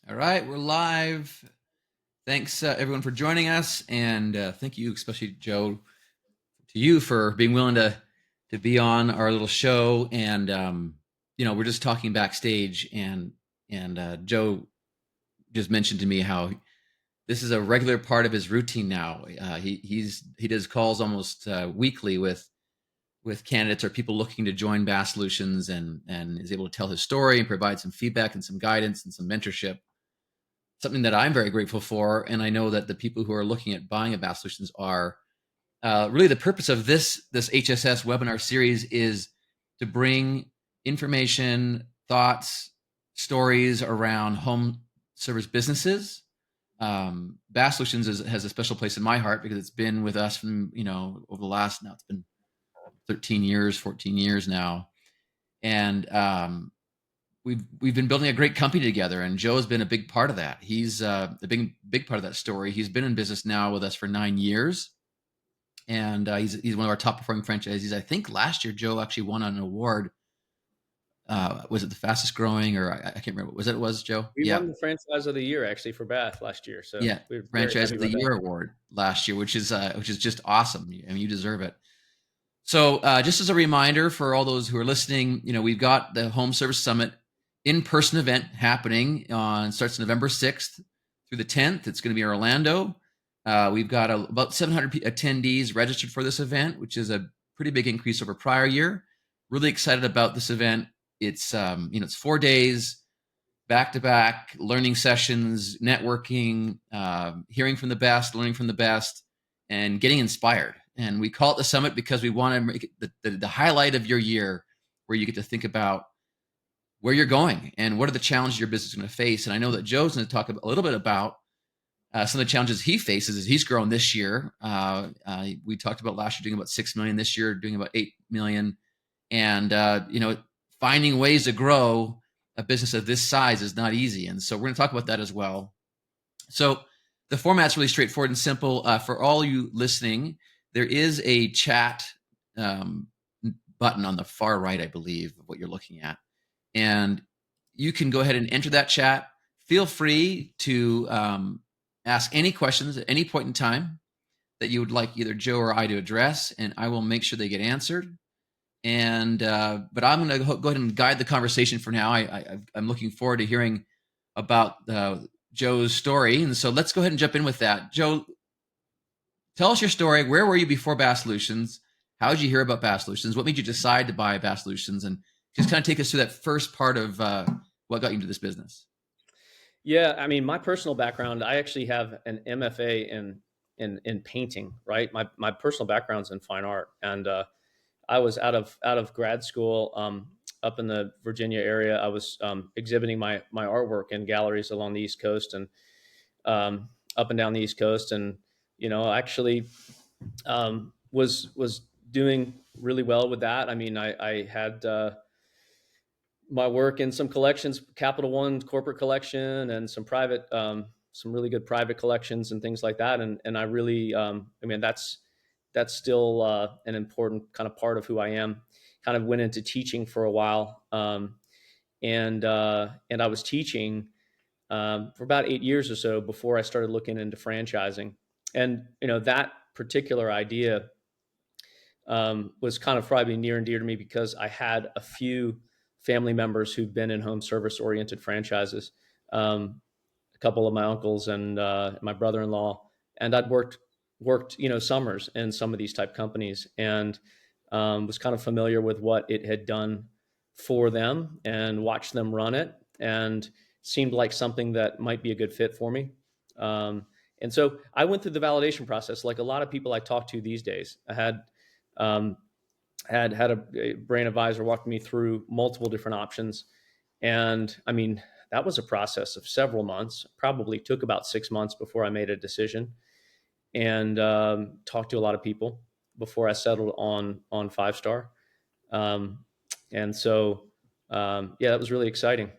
All right, we're live. Thanks everyone for joining us, and thank you, especially Joe, to you for being willing to be on our little show. And we're just talking backstage, and Joe just mentioned to me how this is a regular part of his routine now. He does calls almost weekly with candidates or people looking to join Bass Solutions, and is able to tell his story and provide some feedback and some guidance and some mentorship, something that I'm very grateful for. And I know that the people who are looking at buying a Bass Solutions are really the purpose of this HSS webinar series is to bring information, thoughts, stories around home service businesses. Bass Solutions has a special place in my heart because it's been with us from, over the last, now it's been 13 years, 14 years now. And we've been building a great company together, and Joe has been a big part of that. He's a big part of that story. He's been in business now with us for 9 years, and he's one of our top performing franchisees. I think last year Joe actually won an award. Was it the fastest growing, or I can't remember. Was Joe? We Yeah, won the franchise of the year actually for Bath last year, so yeah, we were very franchise happy of the about that. year award last year, which is just awesome. I mean, you deserve it. So just as a reminder for all those who are listening, we've got the Home Service Summit in-person event happening starts November 6th through the 10th. It's going to be in Orlando. We've got about 700 attendees registered for this event, which is a pretty big increase over prior year. Really excited about this event. It's it's 4 days, back-to-back learning sessions, networking, hearing from the best, learning from the best, and getting inspired. And we call it the summit because we want to make it the highlight of your year, where you get to think about where you're going and what are the challenges your business is going to face. And I know that Joe's going to talk a little bit about some of the challenges he faces as he's grown this year. We talked about last year doing about 6 million, this year doing about 8 million. And, finding ways to grow a business of this size is not easy. And so we're going to talk about that as well. So the format's really straightforward and simple. For all you listening, there is a chat button on the far right, I believe, of what you're looking at. And you can go ahead and enter that chat. Feel free to ask any questions at any point in time that you would like either Joe or I to address, and I will make sure they get answered. And but I'm going to go ahead and guide the conversation for now. I'm looking forward to hearing about Joe's story, and so let's go ahead and jump in with that. Joe, tell us your story. Where were you before Bass Solutions? How did you hear about Bass Solutions? What made you decide to buy Bass Solutions? And just kind of take us through that first part of what got you into this business. Yeah, I mean, my personal background, I actually have an MFA in painting, right? My personal background's in fine art, and I was out of grad school up in the Virginia area. I was exhibiting my artwork in galleries along the East Coast and up and down the East Coast, and actually was doing really well with that. I mean, I had my work in some collections, Capital One corporate collection, and some private, some really good private collections and things like that. And I really, I mean, that's still an important kind of part of who I am. Kind of went into teaching for a while, and I was teaching for about 8 years or so before I started looking into franchising. And that particular idea was kind of probably near and dear to me because I had a few family members who'd been in home service oriented franchises, a couple of my uncles and my brother-in-law, and I'd worked summers in some of these type companies, and was kind of familiar with what it had done for them and watched them run it, and seemed like something that might be a good fit for me. And so I went through the validation process like a lot of people I talk to these days. I had a brain advisor walk me through multiple different options. And I mean, that was a process of several months, probably took about 6 months before I made a decision, and talked to a lot of people before I settled on Five Star. And so, yeah, that was really exciting.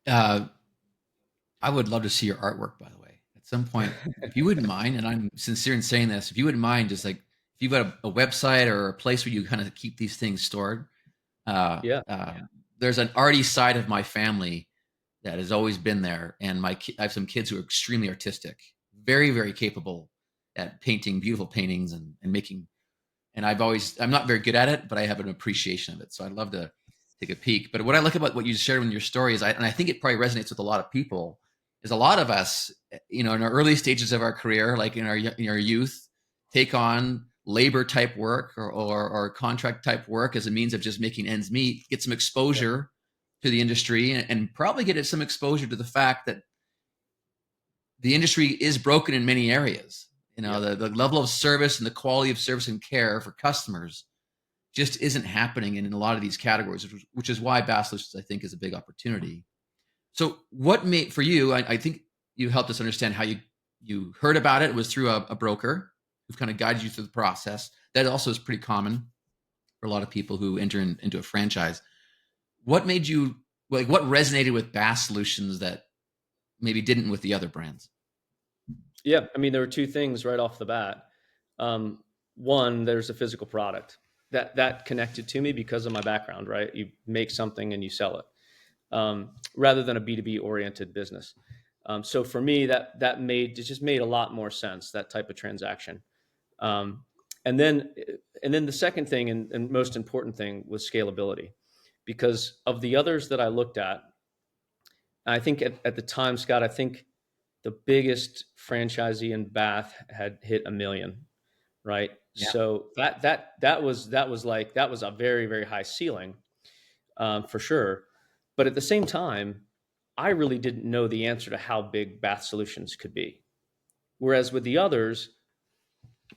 Uh, I would love to see your artwork, by the way, at some point, if you wouldn't mind. And I'm sincere in saying this. If you wouldn't mind, just like if you've got a website or a place where you kind of keep these things stored. Uh, Yeah. uh, there's an arty side of my family that has always been there. And I have some kids who are extremely artistic, very, very capable at painting beautiful paintings and making. And I'm not very good at it, but I have an appreciation of it. So I'd love to take a peek. But what I like about what you shared in your story is, and I think it probably resonates with a lot of people, is a lot of us, in our early stages of our career, like in our youth, take on labor type work or contract type work as a means of just making ends meet, get some Yeah. exposure to the industry, and probably get some exposure to the fact that the industry is broken in many areas. Yep. The level of service and the quality of service and care for customers just isn't happening in a lot of these categories, which is why Bass Solutions, I think, is a big opportunity. So, what made for you? I think you helped us understand how you heard about it. It was through a broker who kind of guided you through the process. That also is pretty common for a lot of people who enter into a franchise. What made you like? What resonated with Bass Solutions that maybe didn't with the other brands? Yeah, I mean, there were two things right off the bat. One, there's a physical product that connected to me because of my background. Right, you make something and you sell it, rather than a B2B oriented business. So for me, it just made a lot more sense, that type of transaction. Um, and then the second thing and most important thing was scalability, because of the others that I looked at. I think at the time, Scott, I think the biggest franchisee in Bath had hit 1 million, right? Yeah, So that was a very, very high ceiling, for sure. But at the same time, I really didn't know the answer to how big Bath Solutions could be. Whereas with the others,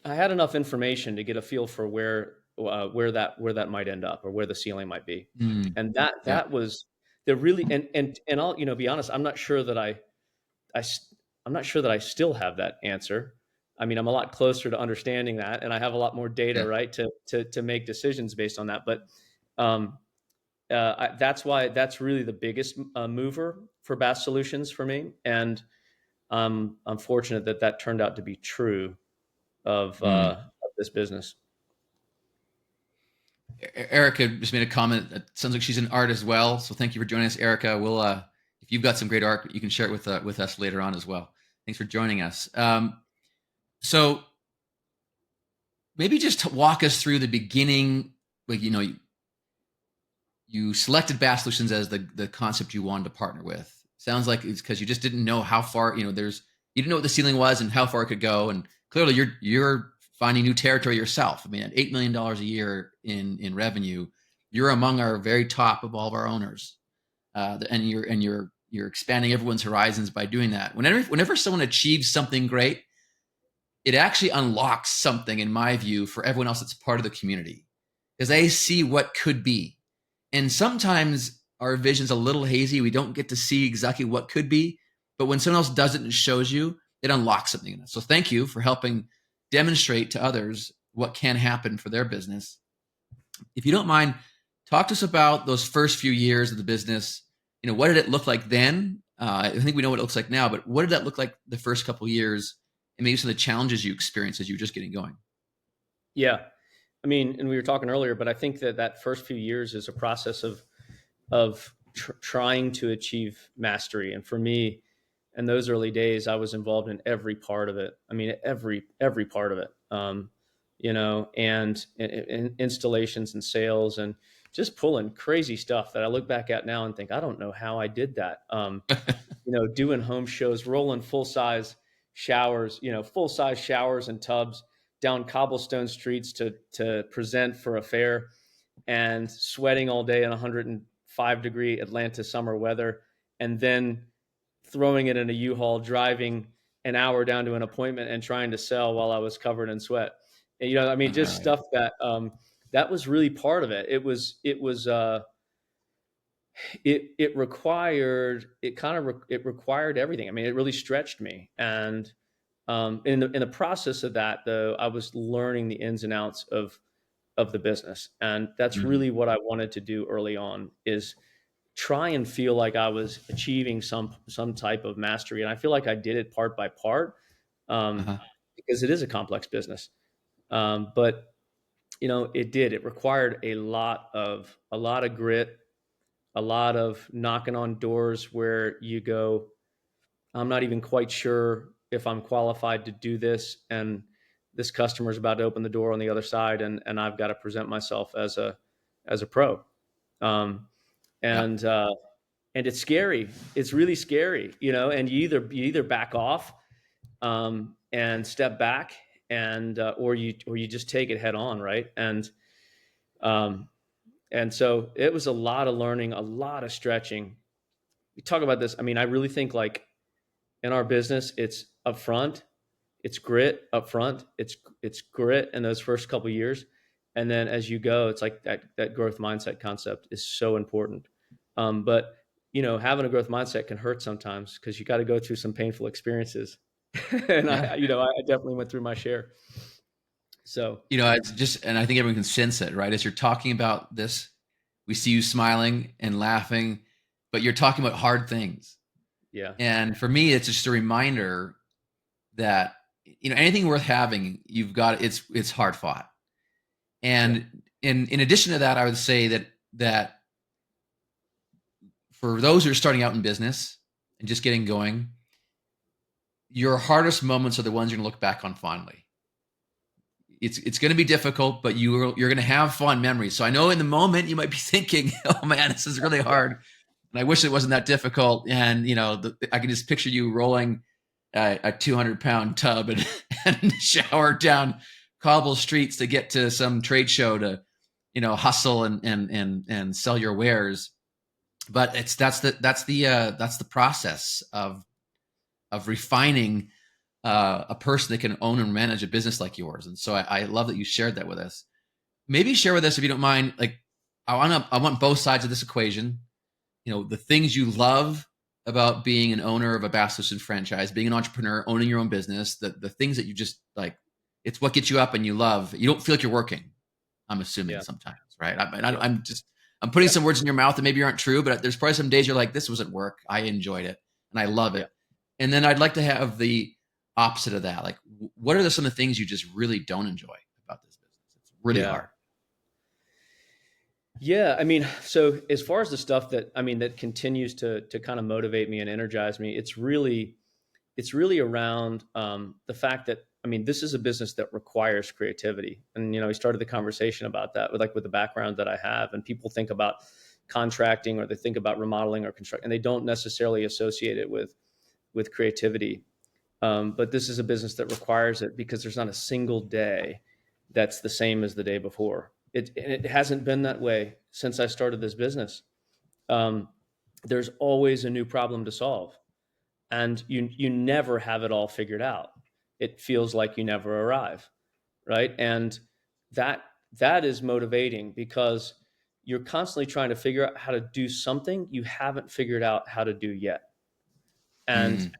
I had enough information to get a feel for where that might end up, or where the ceiling might be. mm, And that yeah, that was the really, and I'll, be honest, I I'm not sure that I still have that answer. I mean, I'm a lot closer to understanding that, and I have a lot more data, yeah. right, to make decisions based on that. But um, that's really the biggest mover for Bath Solutions for me, and I'm fortunate that that turned out to be true Mm. of this business. Erica just made a comment. It sounds like she's an art as well. So thank you for joining us, Erica. We'll if you've got some great art, you can share it with us later on as well. Thanks for joining us. So maybe just walk us through the beginning. Like you selected Bass Solutions as the concept you wanted to partner with. Sounds like it's because you just didn't know how far. You didn't know what the ceiling was and how far it could go. And clearly, you're finding new territory yourself. I mean, at $8 million a year in revenue, you're among our very top of all of our owners, and you're expanding everyone's horizons by doing that. Whenever someone achieves something great, it actually unlocks something, in my view, for everyone else that's part of the community, because they see what could be. And sometimes our vision's a little hazy. We don't get to see exactly what could be. But when someone else does it and shows you, it unlocks something in us. So thank you for helping demonstrate to others what can happen for their business. If you don't mind, talk to us about those first few years of the business. What did it look like then? I think we know what it looks like now, but what did that look like the first couple of years, and maybe some of the challenges you experienced as you were just getting going? Yeah, I mean, and we were talking earlier, but I think that first few years is a process of trying to achieve mastery. And for me, in those early days, I was involved in every part of it. I mean, every part of it. And installations and sales, and just pulling crazy stuff that I look back at now and think, I don't know how I did that. Doing home shows, rolling full size showers and tubs down cobblestone streets to present for a fair, and sweating all day in 105-degree Atlanta summer weather, and then throwing it in a U-Haul, driving an hour down to an appointment and trying to sell while I was covered in sweat. And, I mean, All just right. stuff that was really part of it. It required everything. I mean, it really stretched me. And in the process of that, though, I was learning the ins and outs of the business, and that's Mm-hmm. really what I wanted to do early on, is try and feel like I was achieving some type of mastery. And I feel like I did it part by part, um, Uh-huh. because it is a complex business. But it required a lot of grit, a lot of knocking on doors where you go, I'm not even quite sure if I'm qualified to do this. And this customer is about to open the door on the other side, and I've got to present myself as a pro. Um, Yeah. and and it's scary. It's really scary, and you either back off, and step back, and or you just take it head on, right? Um, and so it was a lot of learning, a lot of stretching. We talk about this. I mean, I really think, like, in our business, it's upfront, it's grit up front, it's grit in those first couple of years, and then as you go, it's like that growth mindset concept is so important. But having a growth mindset can hurt sometimes because you got to go through some painful experiences, and Yeah. I definitely went through my share. So It's just, and I think everyone can sense it, right? As you're talking about this, we see you smiling and laughing, but you're talking about hard things. yeah, And for me, it's just a reminder that, anything worth having, it's hard fought. yeah, And in addition to that, I would say that for those who are starting out in business and just getting going, your hardest moments are the ones you're going to look back on fondly. It's going to be difficult, but you're going to have fond memories. So I know in the moment you might be thinking, "Oh man, this is really yeah, hard," and I wish it wasn't that difficult. And I can just picture you rolling a 200-pound tub and, and shower down cobble streets to get to some trade show to hustle and sell your wares. But that's the process of refining a person that can own and manage a business like yours. And so I love that you shared that with us. Maybe share with us, if you don't mind, like I want both sides of this equation. The things you love about being an owner of a Bass Fishing franchise, being an entrepreneur, owning your own business, the things that you just like, it's what gets you up and you love. You don't feel like you're working, I'm assuming yeah, sometimes, right? yeah, I'm putting yeah, some words in your mouth that maybe aren't true, but there's probably some days you're like, this wasn't work. I enjoyed it and I love yeah, it. And then I'd like to have the opposite of that. Like, what are some of the things you just really don't enjoy about this business? It's really yeah. hard. Yeah, I mean, so as far as the stuff that continues to kind of motivate me and energize me, it's really around the fact that, I mean, this is a business that requires creativity, and we started the conversation about that with the background that I have, and people think about contracting, or they think about remodeling or construct, and they don't necessarily associate it with creativity. But this is a business that requires it because there's not a single day that's the same as the day before. It hasn't been that way since I started this business. Um, there's always a new problem to solve, and you never have it all figured out. It feels like you never arrive, right? And that that is motivating because you're constantly trying to figure out how to do something you haven't figured out how to do yet. And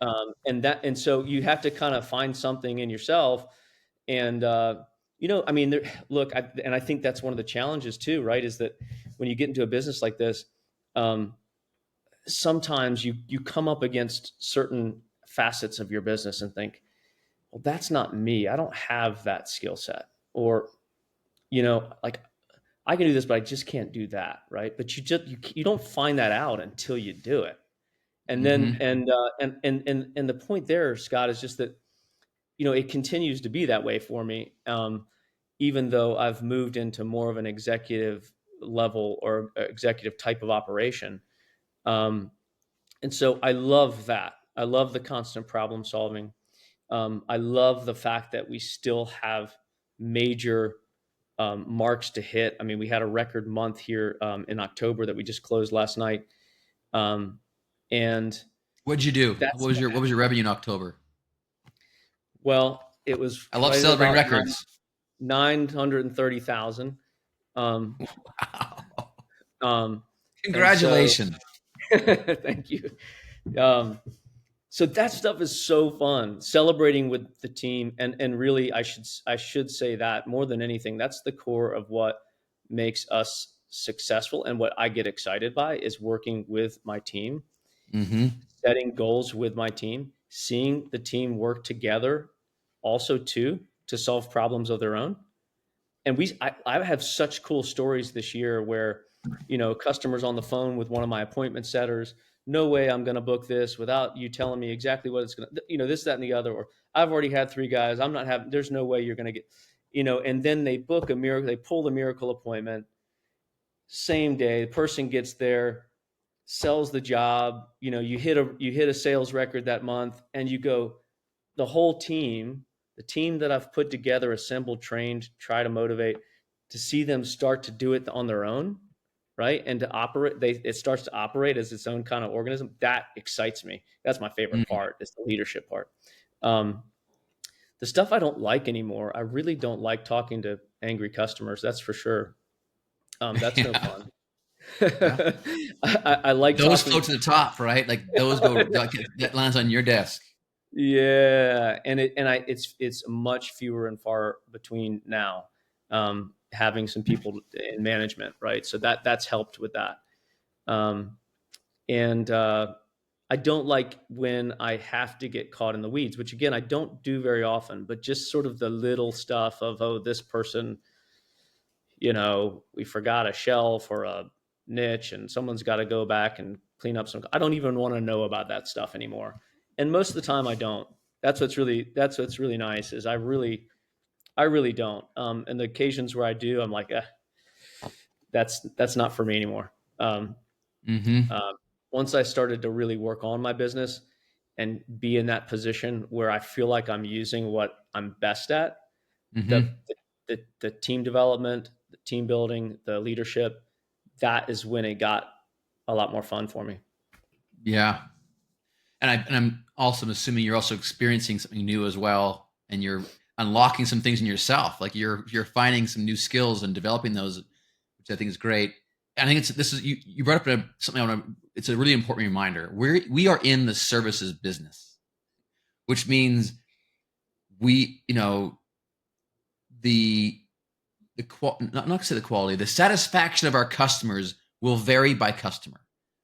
Mm. and so you have to kind of find something in yourself. And I mean, look, and I think that's one of the challenges too, right? Is that when you get into a business like this, um, sometimes you come up against certain facets of your business and think, well, that's not me. I don't have that skill set. Or, like, I can do this, but I just can't do that, right? But you don't find that out until you do it. And then Hmm. and the point there, Scott, is just that it continues to be that way for me, even though I've moved into more of an executive level or executive type of operation. Um, and so I love that. I love the constant problem solving. I love the fact that we still have major marks to hit. I mean, we had a record month here in October that we just closed last night, um, and What'd you do? that's What was your revenue in October? well, it was I love right at celebrating about records. 930,000. Um, Wow. um, and so, Congratulations. thank you. Um, so that stuff is so fun, celebrating with the team, and really, I should say that more than anything, that's the core of what makes us successful, and what I get excited by is working with my team, Hmm. setting goals with my team, seeing the team work together, also too, to solve problems of their own. And I have such cool stories this year where customers on the phone with one of my appointment setters. No way I'm going to book this without you telling me exactly what it's going to, this, that, and the other. Or I've already had 3 guys. I'm not having, there's no way you're going to get, and then they book a miracle, they pull the miracle appointment same day. The person gets there, sells the job. You hit a sales record that month, and you go, the whole team, the team that I've put together, assembled, trained, try to motivate, to see them start to do it on their own, right? And to operate, it starts to operate as its own kind of organism. That excites me. That's my favorite Mm. part, is the leadership part. Um, the stuff I don't like anymore, I really don't like talking to angry customers. That's for sure. That's no Yeah. fun. Yeah. I like Those talking. float to the top, right? Like those go that lands on your desk. Yeah, it's much fewer and far between now. Having some people in management, right? So that's helped with that. Um, and I don't like when I have to get caught in the weeds, which again I don't do very often. But just sort of the little stuff of, oh, this person, we forgot a shelf or a niche, and someone's got to go back and clean up some. I don't even want to know about that stuff anymore, and most of the time I don't. That's what's really nice, is I really don't. And the occasions where I do, I'm like, that's not for me anymore. Um, Mm-hmm. uh, Once I started to really work on my business and be in that position where I feel like I'm using what I'm best at, the Mm-hmm. the team development, the team building, the leadership, that is when it got a lot more fun for me. Yeah. And I'm also assuming you're also experiencing something new as well, and you're unlocking some things in yourself. Like you're finding some new skills and developing those, which I think is great. And I think this is you brought up something I want to. It's a really important reminder. We are in the services business, which means we the not to say the quality, the satisfaction of our customers will vary by customer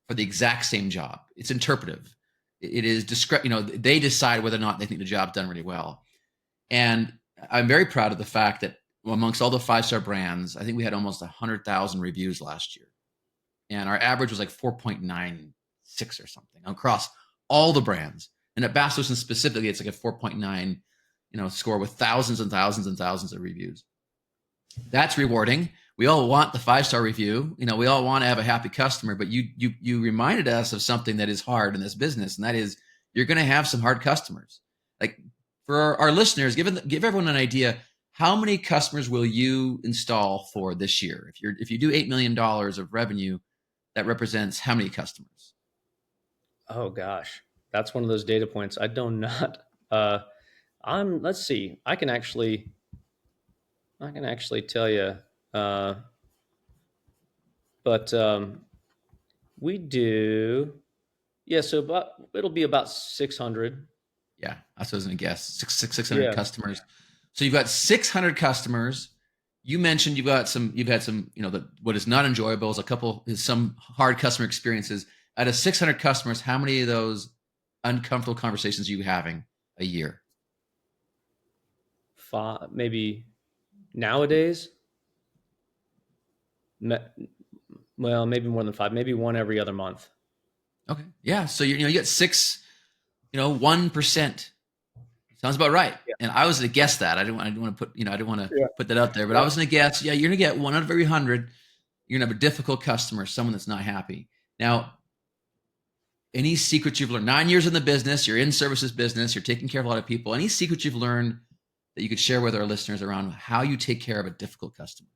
for the exact same job. It's interpretive. It is discreet. They decide whether or not they think the job's done really well. And I'm very proud of the fact that amongst all the 5-star brands, I think we had almost 100,000 reviews last year, and our average was like 4.96 or something across all the brands. And at Bass specifically, it's like a 4.9, score with thousands and thousands and thousands of reviews. That's rewarding. We all want the 5-star review. We all want to have a happy customer, but you reminded us of something that is hard in this business, and that is you're going to have some hard customers. Like for our listeners, give everyone an idea. How many customers will you install for this year? If you do $8 million of revenue, that represents how many customers? Oh gosh, that's one of those data points I do not. Uh, Let's see. I can actually tell you, uh, but we do. Yeah, so it'll be about 600. Yeah, that's what I was going to guess. 600 Yeah. customers. So you've got 600 customers. You mentioned you've had some, what is not enjoyable is some hard customer experiences. Out of 600 customers, how many of those uncomfortable conversations are you having a year? Five, maybe nowadays. Well, maybe more than five, maybe one every other month. Okay. Yeah. So you get 1%. Sounds about right. Yeah. And I was going to guess that. I didn't want to Yeah. put that out there, but I Yeah. was going to guess, yeah, you're going to get one out of every 100. You're going to have a difficult customer, someone that's not happy. Now, any secrets you've learned? 9 years in the business, you're in services business, you're taking care of a lot of people. Any secrets you've learned that you could share with our listeners around how you take care of a difficult customer?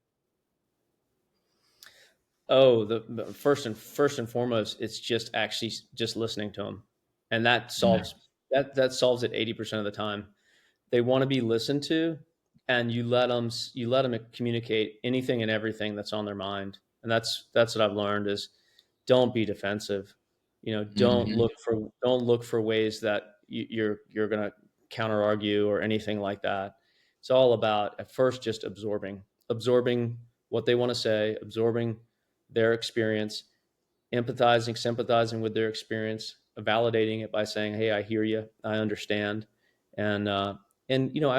Oh, the first and foremost, it's just actually just listening to them, and that Mm. solves it 80% of the time. They want to be listened to, and you let them communicate anything and everything that's on their mind. And that's what I've learned is, don't be defensive. Don't Mm-hmm. look for ways that you're going to counter argue or anything like that. It's all about, at first, just absorbing what they want to say, absorbing their experience, empathizing, sympathizing with their experience, validating it by saying, "Hey, I hear you, I understand," and I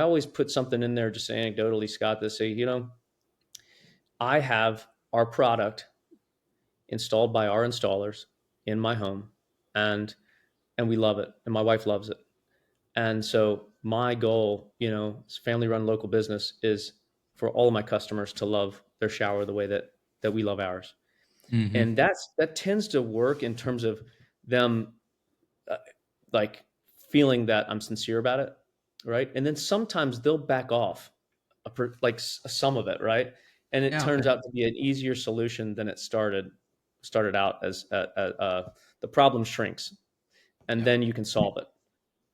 always put something in there, just anecdotally, Scott, that say, I have our product. installed by our installers in my home, and we love it, and my wife loves it. And so my goal, as a family-run local business, is for all of my customers to love their shower the way that we love ours. Hmm. And that tends to work in terms of them, uh, like, feeling that I'm sincere about it, right? And then sometimes they'll back off, some of it, right? And it Yeah. turns Okay. out to be an easier solution than it started out as. The problem shrinks, and Yeah. then you can solve it.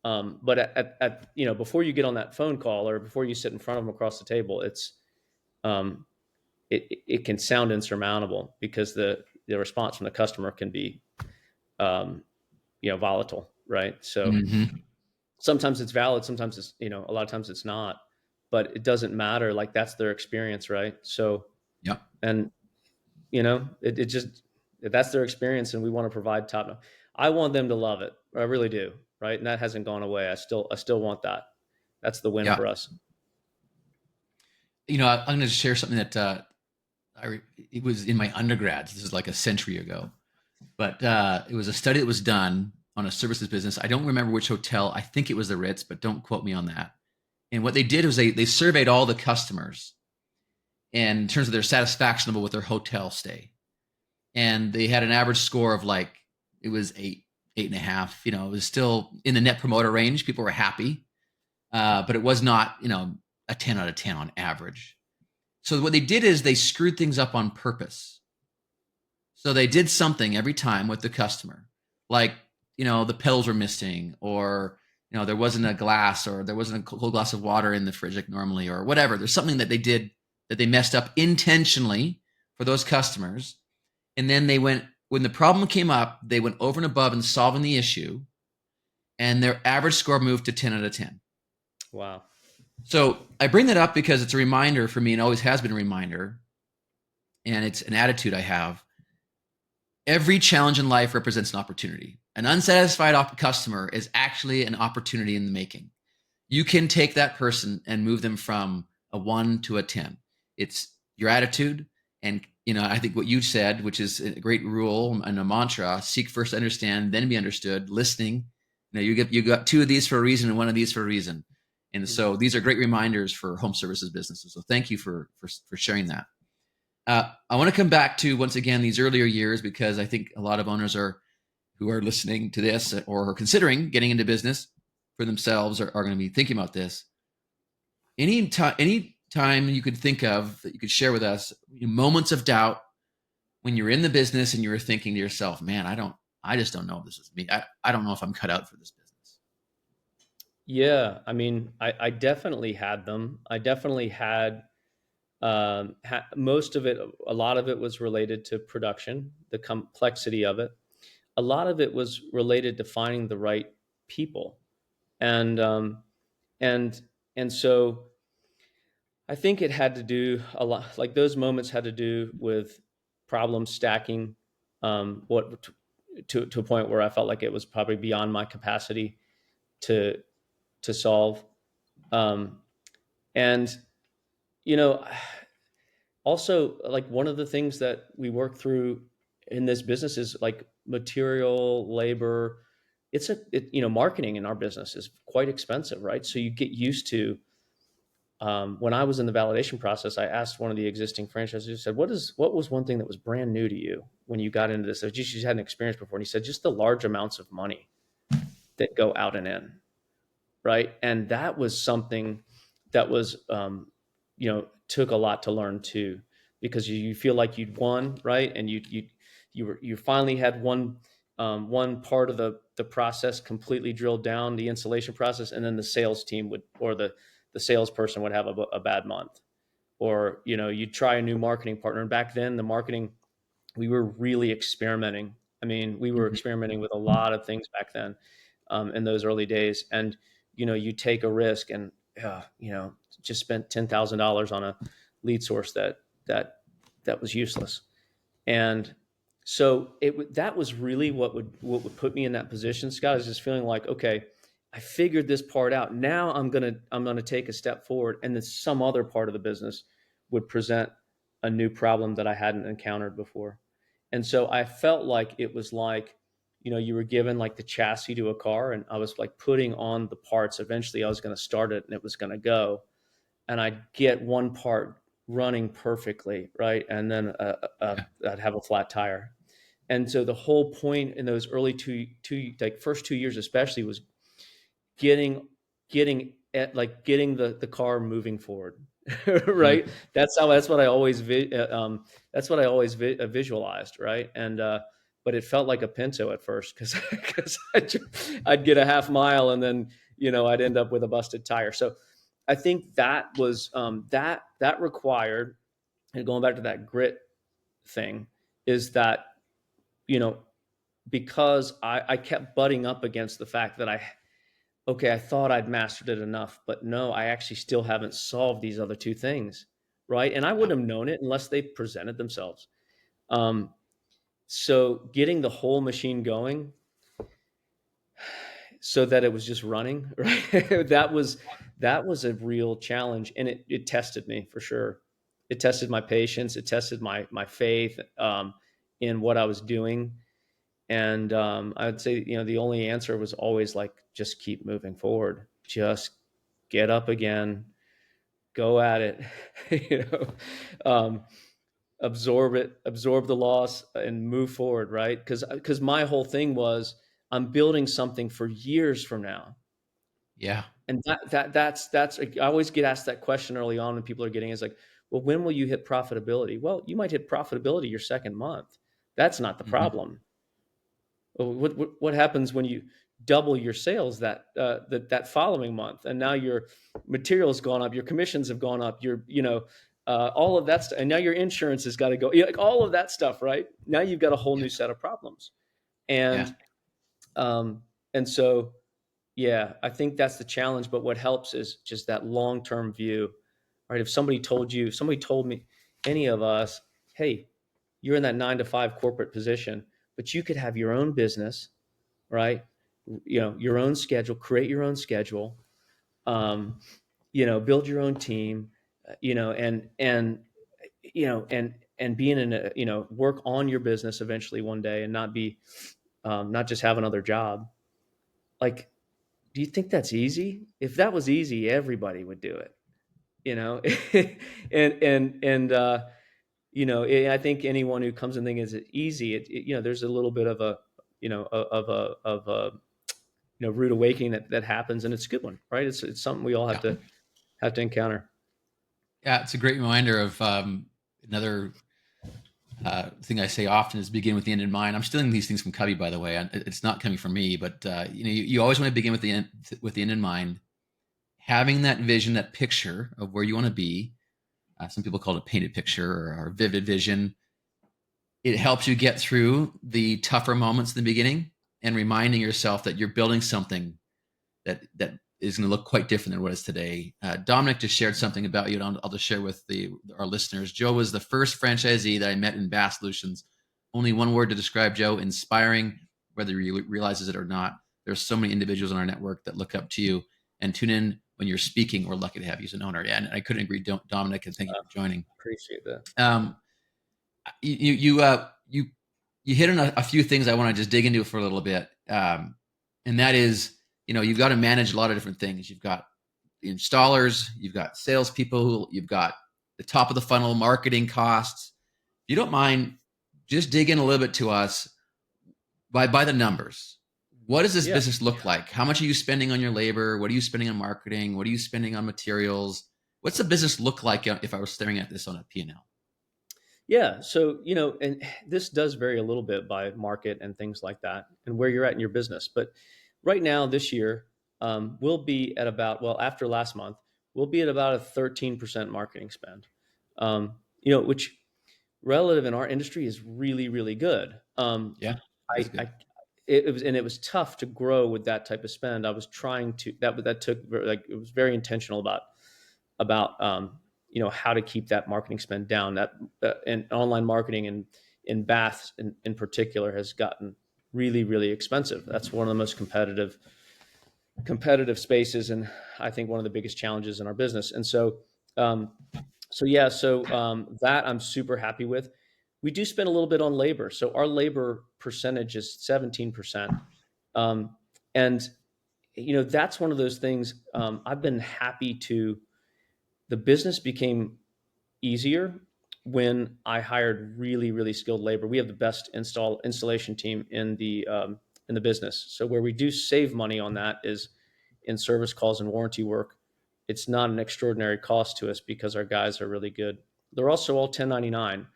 But before you get on that phone call or before you sit in front of them across the table, um, it can sound insurmountable because the response from the customer can be, um, volatile, right? So Hmm. sometimes it's valid, sometimes it's, a lot of times it's not, but it doesn't matter. Like, that's their experience, right? So, Yeah. and it just, that's their experience, and we want to provide top. I want them to love it. I really do, right? And that hasn't gone away. I still want that. That's the win Yeah. for us. I'm going to share something that it was in my undergrad. This is like a century ago, but it was a study that was done on a services business. I don't remember which hotel. I think it was the Ritz, but don't quote me on that. And what they did was they surveyed all the customers and in terms of their satisfaction level with their hotel stay. And they had an average score of like, it was 8.5. It was still in the net promoter range. People were happy, but it was not, a 10 out of 10 on average. So what they did is they screwed things up on purpose. So they did something every time with the customer, like, the pills were missing, or, there wasn't a glass, or there wasn't a cold glass of water in the fridge like normally, or whatever. There's something that they did that they messed up intentionally for those customers. And then when the problem came up, they went over and above in solving the issue, and their average score moved to 10 out of 10. Wow. So I bring that up because it's a reminder for me, and always has been a reminder, and it's an attitude I have. Every challenge in life represents an opportunity. An unsatisfied customer is actually an opportunity in the making. You can take that person and move them from a 1 to a 10. It's your attitude. And, I think what you said, which is a great rule and a mantra: seek first to understand, then be understood. Listening. You got two of these for a reason and one of these for a reason. And Mhm. so these are great reminders for home services businesses. So thank you for sharing that. I want to come back to, once again, these earlier years, because I think a lot of owners who are listening to this or are considering getting into business for themselves are going to be thinking about this. Any time you could think of that you could share with us, moments of doubt when you're in the business and you were thinking to yourself, man, I just don't know if this is me. I don't know if I'm cut out for this business. Yeah, I mean, I definitely had them. I definitely had, most of it. A lot of it was related to production, the complexity of it. A lot of it was related to finding the right people, and and and so I think it had to do a lot. Like, those moments had to do with problems stacking, what to a point where I felt like it was probably beyond my capacity to solve. Um, and you know, also, like, one of the things that we work through in this business is like material, labor. Marketing in our business is quite expensive, right? So you get used to. When I was in the validation process, I asked one of the existing franchisees, I said, what was one thing that was brand new to you when you got into this? You just hadn't experienced before. And he said, just the large amounts of money that go out and in, right? And that was something that was, took a lot to learn too, because you feel like you'd won, right? And you finally had one part of the process completely drilled down, the installation process, and then the sales team or the salesperson would have a bad month, or you'd try a new marketing partner. And back then, the marketing, we were really experimenting. I mean, we were Mhm. experimenting with a lot of things back then, in those early days. And you take a risk, and just spent $10,000 on a lead source that was useless. And so that was really what would put me in that position, Scott. Is just feeling like, okay, I figured this part out. Now I'm gonna take a step forward, and then some other part of the business would present a new problem that I hadn't encountered before. And so I felt like it was like, you were given like the chassis to a car, and I was like putting on the parts. Eventually I was going to start it and it was going to go, and I'd get one part running perfectly, right? And then Yeah. I'd have a flat tire. And so the whole point in those early like first 2 years especially was getting getting the car moving forward. Right. Mhm. That's what I always visualized, right? And but it felt like a Pinto at first, because I'd get a half mile and then I'd end up with a busted tire. So I think that was that required, and going back to that grit thing, is that you know because I kept butting up against the fact that okay, I thought I'd mastered it enough, but no, I actually still haven't solved these other two things, right? And I Yeah. wouldn't have known it unless they presented themselves. Um, so getting the whole machine going so that it was just running, right? that was a real challenge, and it tested me for sure. It tested my patience. It tested my faith in what I was doing. And I'd say, the only answer was always like, just keep moving forward. Just get up again, go at it, you know, um, absorb the loss and move forward, right? Because my whole thing was, I'm building something for years from now. Yeah. And that's I always get asked that question early on when people are getting, is like, well, when will you hit profitability? Well, you might hit profitability your second month. That's not the Hmm. problem. What happens when you double your sales that following month, and now your materials gone up, your commissions have gone up, all of that stuff, and now your insurance has got to go, like all of that stuff, right? Now you've got a whole Yeah. new set of problems, Yeah. and um, and so yeah, I think that's the challenge. But what helps is just that long term view, right? If somebody told me, any of us, hey, you're in that 9 to 5 corporate position, but you could have your own business, right? Your own schedule, create your own schedule, um, build your own team, and being in a, work on your business eventually one day, and not just have another job. Like, do you think that's easy? If that was easy, everybody would do it, you know? I think anyone who comes and thinks it's easy, there's a little bit of a, rude awakening that happens, and it's a good one, right? It's something we all have Yeah. to encounter. Yeah. It's a great reminder of another thing I say often is begin with the end in mind. I'm stealing these things from Covey, by the way. It's not coming from me, but you always want to begin with the end in mind, having that vision, that picture of where you want to be. Some people call it a painted picture or vivid vision. It helps you get through the tougher moments in the beginning, and reminding yourself that you're building something that is going to look quite different than what it is today. Dominic just shared something about you, and I'll just share with our listeners. Joe was the first franchisee that I met in Bass Solutions. Only one word to describe Joe: inspiring. Whether he realizes it or not, there's so many individuals in our network that look up to you and tune in when you're speaking. We're lucky to have you as an owner. Yeah, and I couldn't agree, Dominic, and thank you for joining. Appreciate that. Um, you hit on a few things I want to just dig into for a little bit, and that is, you've got to manage a lot of different things. You've got the installers, you've got salespeople, you've got the top of the funnel marketing costs. If you don't mind, just dig in a little bit to us by the numbers. What does this Yeah. business look like? How much are you spending on your labor? What are you spending on marketing? What are you spending on materials? What's the business look like if I was staring at this on a P&L? Yeah. So, and this does vary a little bit by market and things like that, and where you're at in your business. But right now, this year, we'll be at about, well, after last month, we'll be at about a 13% marketing spend, which relative in our industry is really, really good. Yeah, that's I, good. I, it was tough to grow with that type of spend. I was trying to, that took, like, it was very intentional about how to keep that marketing spend down. That and online marketing in Bath in particular has gotten really, really expensive. That's one of the most competitive spaces, and I think one of the biggest challenges in our business. And so, that I'm super happy with. We do spend a little bit on labor. So our labor percentage is 17%. Um, and, that's one of those things. I've been happy the business became easier when I hired really, really skilled labor. We have the best installation team in the business. So where we do save money on that is in service calls and warranty work. It's not an extraordinary cost to us because our guys are really good. They're also all 1099.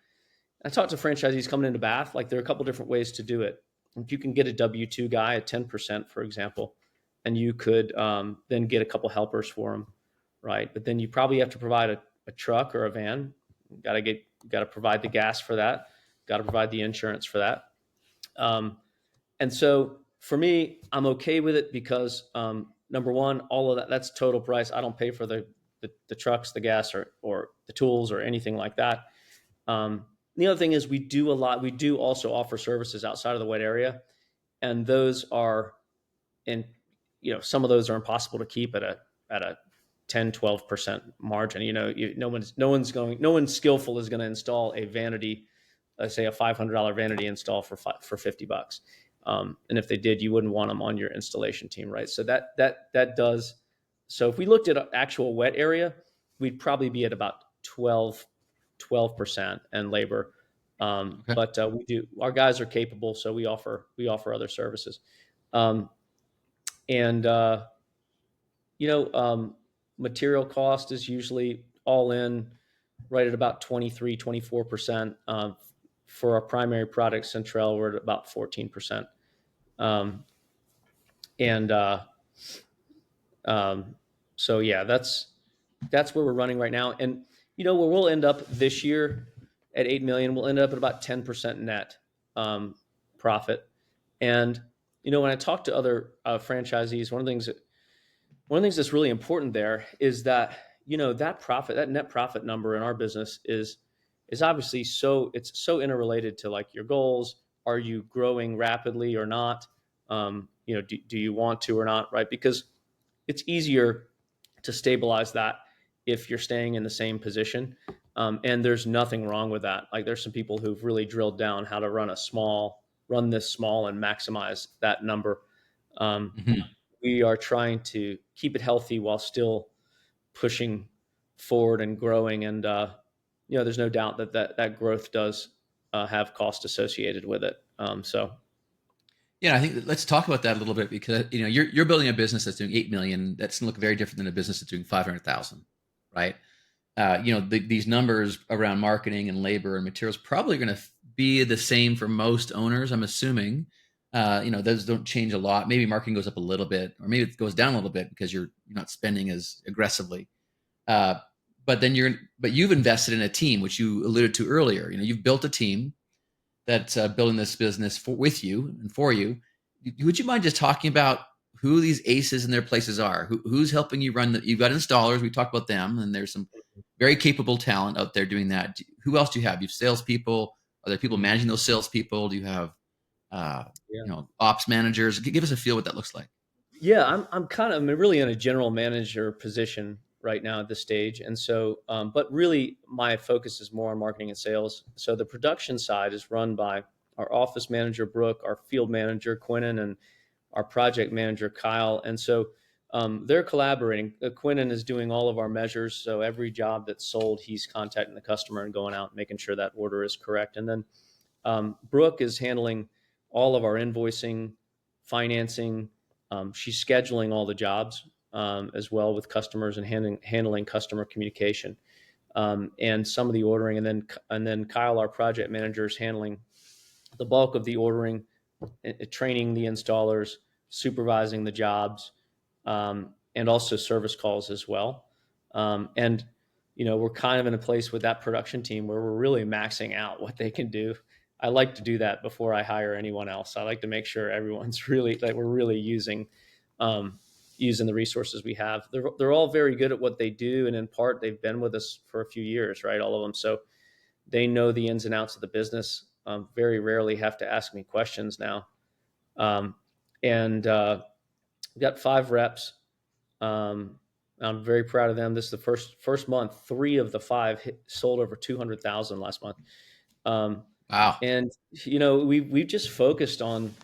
I talked to franchisees coming into Bath. Like, there are a couple different ways to do it. If you can get a W-2 guy at 10%, for example, and you could then get a couple helpers for him, right? But then you probably have to provide a truck or a van. Got to provide the gas for that. Got to provide the insurance for that. And so for me, I'm okay with it because number one, all of that's total price. I don't pay for the trucks, the gas, or the tools or anything like that. The other thing is we do a lot. We do also offer services outside of the wet area, and those are in, some of those are impossible to keep at a 10-12% margin. No one's skillful is going to install a vanity, let's say a $500 vanity install for $50. And if they did, you wouldn't want them on your installation team, right? So that does. So if we looked at actual wet area, we'd probably be at about 12% and labor. Okay. But our guys are capable, so we offer other services. Um, and you know, material cost is usually all in right at about 23-24%. For our primary product, Centrel, we're at about 14%. Um, and so yeah, that's where we're running right now. And where we'll end up this year at 8 million, we'll end up at about 10% net profit. And when I talk to other franchisees, one of the things that's really important there is that that net profit number in our business is obviously it's so interrelated to, like, your goals. Are you growing rapidly or not? Do you want to or not, right? Because it's easier to stabilize that if you're staying in the same position. And there's nothing wrong with that. Like, there's some people who've really drilled down how to run this small and maximize that number. Mhm. We are trying to keep it healthy while still pushing forward and growing. And, there's no doubt that growth does have cost associated with it. So Yeah, I think let's talk about that a little bit, because you're building a business that's doing 8 million. That's going to look very different than a business that's doing 500,000, right? These numbers around marketing and labor and materials probably going to be the same for most owners, I'm assuming. Those don't change a lot. Maybe marketing goes up a little bit, or maybe it goes down a little bit because you're not spending as aggressively. Uh, but you've invested in a team, which you alluded to earlier. You've built a team that's building this business with you and for you. Would you mind just talking about who these aces in their places are? Who's helping you run you've got installers. We talked about them, and there's some very capable talent out there doing that. Who else do you have? You have salespeople. Are there people managing those salespeople? Do you have, yeah. ops managers? Give us a feel what that looks like. Yeah, I'm really in a general manager position right now at this stage. And so, but really my focus is more on marketing and sales. So the production side is run by our office manager, Brooke, our field manager, Quinnen, and our project manager, Kyle. And so they're collaborating. Quinnen is doing all of our measures. So every job that's sold, he's contacting the customer and going out and making sure that order is correct. And then Brooke is handling all of our invoicing, financing. She's scheduling all the jobs as well with customers and handling customer communication, and some of the ordering. And then Kyle, our project manager, is handling the bulk of the ordering, training the installers, supervising the jobs, and also service calls as well. And we're kind of in a place with that production team where we're really maxing out what they can do. I like to do that before I hire anyone else. I like to make sure everyone's really, like, we're really using the resources we have. They're all very good at what they do, and in part they've been with us for a few years, right? All of them, so they know the ins and outs of the business. Very rarely have to ask me questions now. And we've got 5 reps. I'm very proud of them. This is the first month. 3 of the 5 sold over 200,000 last month. Wow. And we've just focused on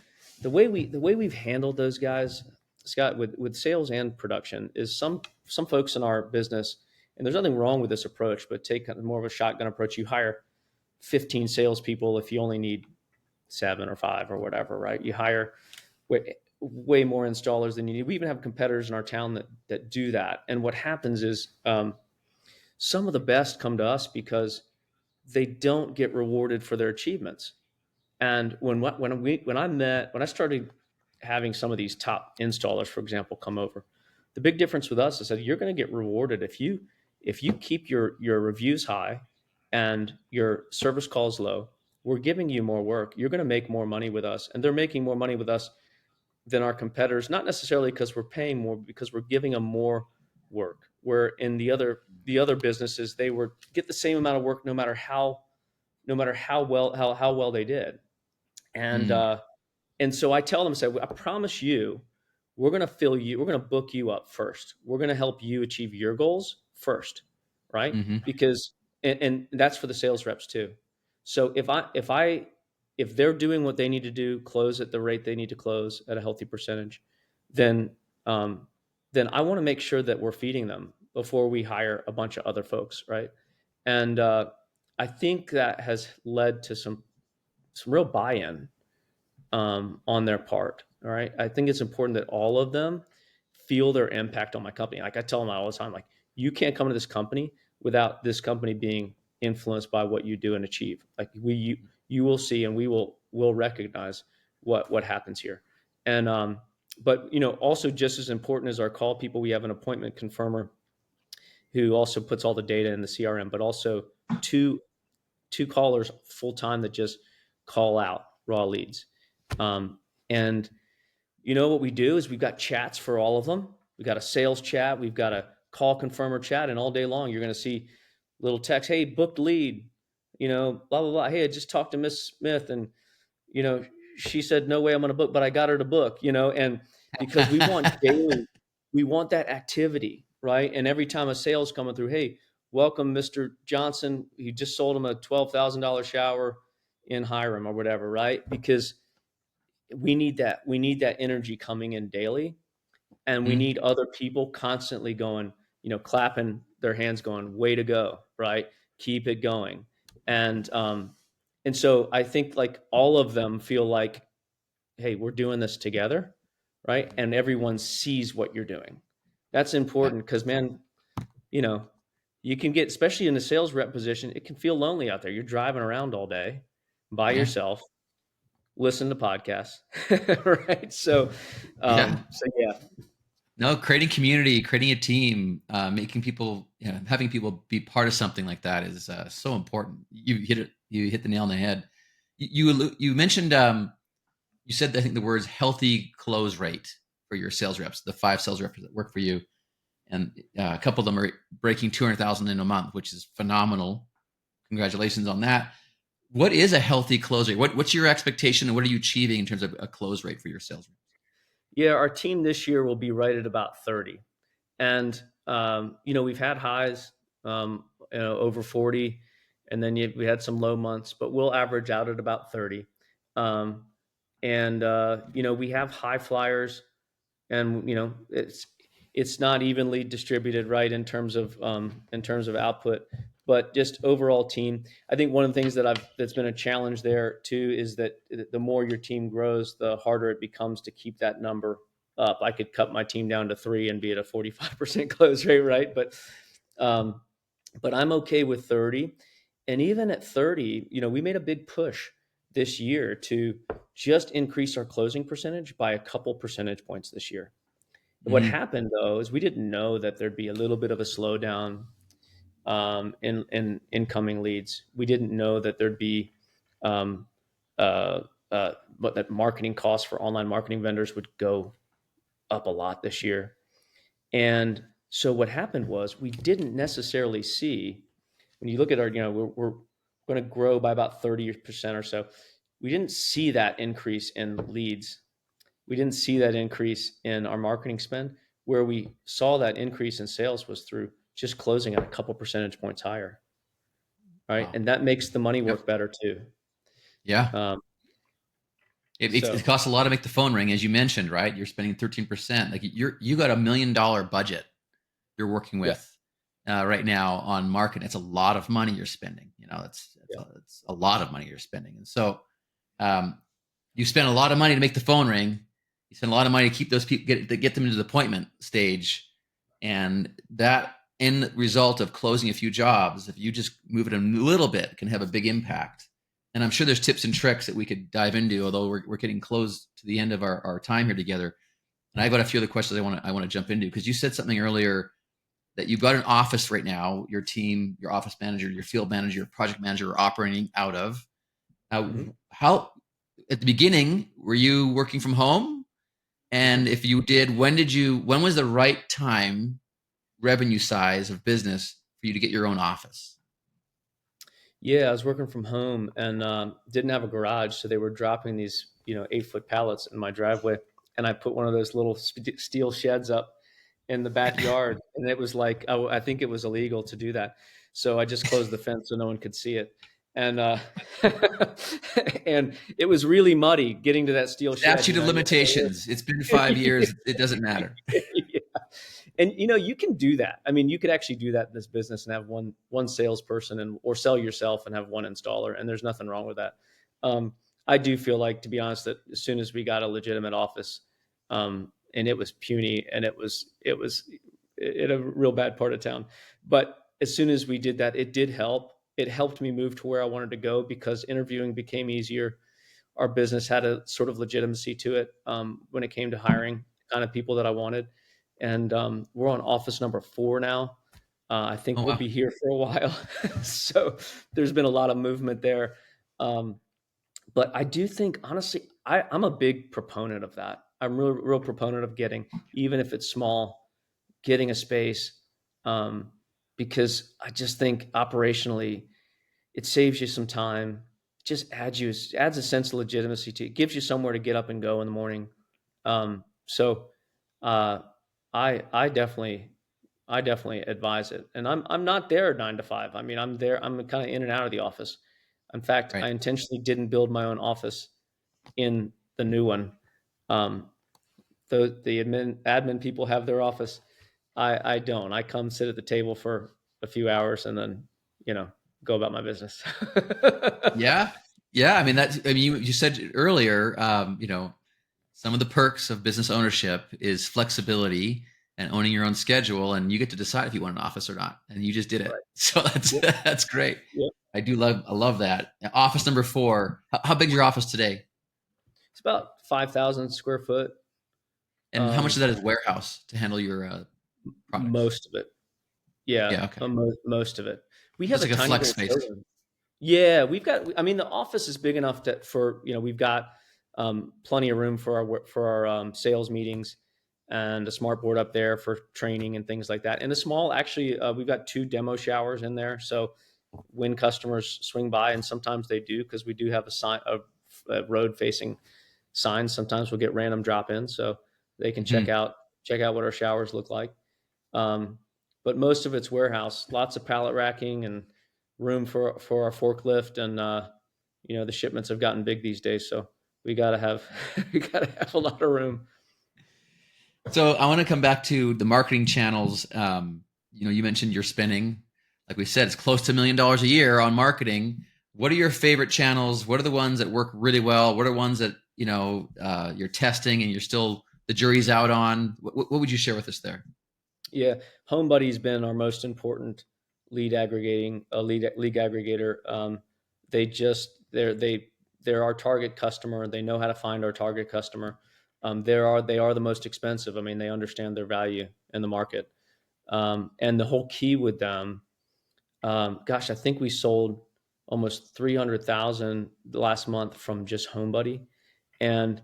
the way we've handled those guys, Scott, with sales and production, is some folks in our business, and there's nothing wrong with this approach, but take kind of more of a shotgun approach. You hire 15 salespeople if you only need 7 or 5 or whatever, right? You hire way more installers than you need. We even have competitors in our town that do that. And what happens is some of the best come to us because they don't get rewarded for their achievements. And when I started having some of these top installers, for example, come over, the big difference with us is that you're going to get rewarded if you keep your reviews high and your service calls low. We're giving you more work. You're going to make more money with us, and they're making more money with us than our competitors. Not necessarily because we're paying more, because we're giving them more work. Where in the other businesses, they were get the same amount of work no matter how well they did. And Mm, uh, and so I tell them, say, I promise you, we're going to book you up first. We're going to help you achieve your goals first, right? hmm Because and that's for the sales reps too. So if they're doing what they need to do, close at the rate they need to close at a healthy percentage, then um, then I want to make sure that we're feeding them before we hire a bunch of other folks, right? And I think that has led to some real buy-in on their part. All right. I think it's important that all of them feel their impact on my company. Like I tell them all the time, like, you can't come to this company without this company being influenced by what you do and achieve. Like you will see, and will recognize what happens here. And but also just as important as our call people, we have an appointment confirmer who also puts all the data in the CRM, but also two two callers full time that just call out raw leads. And what we do is we've got chats for all of them. We've got a sales chat. We've got a call confirmer chat. And all day long, you're going to see little text, hey, booked lead, blah, blah, blah. Hey, I just talked to Miss Smith and, you know, she said, no way I'm going to book, but I got her to book, and because we want that activity, right? And every time a sales coming through, hey, welcome, Mr. Johnson. You just sold him a $12,000 shower in Hiram or whatever, right? Because we need that energy coming in daily, and we mm, need other people constantly going, clapping their hands, going, way to go, right? Keep it going. And um and so I think like all of them feel like, hey, we're doing this together, right? And everyone sees what you're doing. That's yeah, important because, man, you know you can get, especially in the sales rep position, it can feel lonely out there. You're driving around all day by yeah, yourself, listen to podcasts, right? yeah. So yeah. No, creating community, creating a team, making people, having people be part of something like that is so important. You hit it. You hit the nail on the head. You mentioned, you said, I think, the words healthy close rate for your sales reps, the 5 sales reps that work for you, and a couple of them are breaking 200,000 in a month, which is phenomenal. Congratulations on that. What is a healthy close rate? What's your expectation, and what are you achieving in terms of a close rate for your sales reps? Yeah, our team this year will be right at about 30. And we've had highs, over 40, and then we had some low months, but we'll average out at about 30. Um, and we have high flyers, and it's not evenly distributed, right, in terms of output, but just overall team. I think one of the things that's been a challenge there too is that the more your team grows, the harder it becomes to keep that number up. I could cut my team down to 3 and be at a 45% close rate, right? Um, but I'm okay with 30. And even at 30, we made a big push this year to just increase our closing percentage by a couple percentage points this year. What Mm-hmm. happened though is we didn't know that there'd be a little bit of a slowdown in incoming leads. We didn't know that there'd be um, uh, but that marketing costs for online marketing vendors would go up a lot this year. And so what happened was we didn't necessarily see, when you look at our, we're going to grow by about 30% or so. We didn't see that increase in leads. We didn't see that increase in our marketing spend. Where we saw that increase in sales was through just closing at a couple percentage points higher, right? Wow. And that makes the money Yep. work better too. Yeah. Um, It so costs a lot to make the phone ring, as you mentioned, right? You're spending 13%. Like you got $1 million budget you're working yeah, with right now on marketing. It's a lot of money you're spending. yeah, It's a lot of money you're spending. And so um, you spend a lot of money to make the phone ring. You spend a lot of money to keep those people get them into the appointment stage, and that end result of closing a few jobs, if you just move it a little bit, can have a big impact. And I'm sure there's tips and tricks that we could dive into, although we're getting close to the end of our time here together. And I've got a few other questions I want to jump into, because you said something earlier that you've got an office right now, your team, your office manager, your field manager, your project manager are operating out of. hmm How at the beginning were you working from home? hmm And if you did, when was the right time, revenue size of business for you to get your own office? yeah. I was working from home and didn't have a garage, so they were dropping these 8-foot pallets in my driveway, and I put one of those little steel sheds up in the backyard, and it was like I think it was illegal to do that, so I just closed the fence so no one could see it, and and it was really muddy getting to that steel shed. Statute You of know, you limitations. It's been 5 years. It doesn't matter. yeah. And you can do that. I mean, you could actually do that in this business and have one salesperson and or sell yourself and have one installer, and there's nothing wrong with that. Um, I do feel like, to be honest, that as soon as we got a legitimate office, and it was puny and it was in a real bad part of town, but as soon as we did that, it did help. It helped me move to where I wanted to go because interviewing became easier. Our business had a sort of legitimacy to it when it came to hiring the kind of people that I wanted. And we're on office number 4 now. I think Oh we'll wow. be here for a while. So there's been a lot of movement there. Um, but I do think, honestly, I'm a big proponent of that. I'm real proponent of getting, even if it's small, getting a space, um, because I just think operationally it saves you some time. It just adds a sense of legitimacy to it. It gives you somewhere to get up and go in the morning. So uh, I definitely advise it. And I'm not there 9 to 5. I mean, I'm there. I'm kind of in and out of the office. In fact, I Right. intentionally didn't build my own office in the new one. Um, the admin people have their office. I don't. I come sit at the table for a few hours and then you know go about my business. Yeah. Yeah. I mean, you said earlier, some of the perks of business ownership is flexibility and owning your own schedule, and you get to decide if you want an office or not. And you just did it. Right. So that's Yep. that's great. Yep. I love that. Office number 4. How big is your office today? It's about 5,000 square foot. And how much of Um, that is warehouse to handle your products? Most of it. Yeah. Yeah. Okay. Most of it. We So have it's a like a tiny flex little space. showroom. Yeah, we've got. I mean, the office is big enough we've got plenty of room for our sales meetings and a smart board up there for training and things like that. And a small, actually, we've got 2 demo showers in there. So when customers swing by, and sometimes they do because we do have a road facing sign. Sometimes we'll get random drop ins, so they can Hmm. check out what our showers look like. Um, but most of it's warehouse, lots of pallet racking and room for our forklift. And the shipments have gotten big these days, so we gotta have we gotta have a lot of room. So I want to come back to the marketing channels. You mentioned you're spending, like we said, it's close to $1 million a year on marketing. What are your favorite channels? What are the ones that work really well? What are ones that you're testing and you're still the jury's out on? What would you share with us there? Yeah, HomeBuddy's been our most important lead aggregator. They just they're our target customer. They know how to find our target customer. They are the most expensive. I mean, they understand their value in the market. And the whole key with them, gosh, I think we sold almost 300,000 last month from just HomeBuddy. And